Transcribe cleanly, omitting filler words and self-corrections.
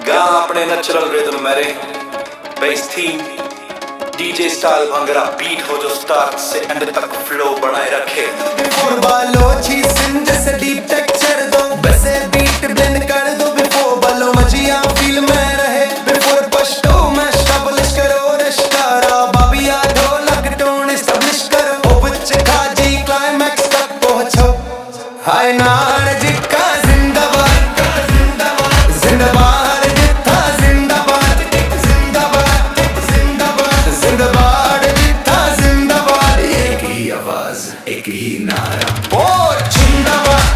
ਗਾ ਆਪਣੇ natural rhythm ਮੇਰੇ base theme DJ style bhangra beat हो जो स्टार्ट से एंड तक फ्लो बनाए रखे बालों छीन जैसे डीप टेक्सचर दो वैसे बीट ब्लेंड कर दो बिफोर बालों मजिया फील में रहे बिफोर पश्तो मैं स्टैब्लिश करो रिश्तारा बाबिया ढोलक टोन एस्टैब्लिश करो ओ बच्चे खाजी क्लाइमैक्स तक पहुंचो हाय नार जिक्का जिंदाबाद जिंदाबाद एक ही नारा और जिंदाबाद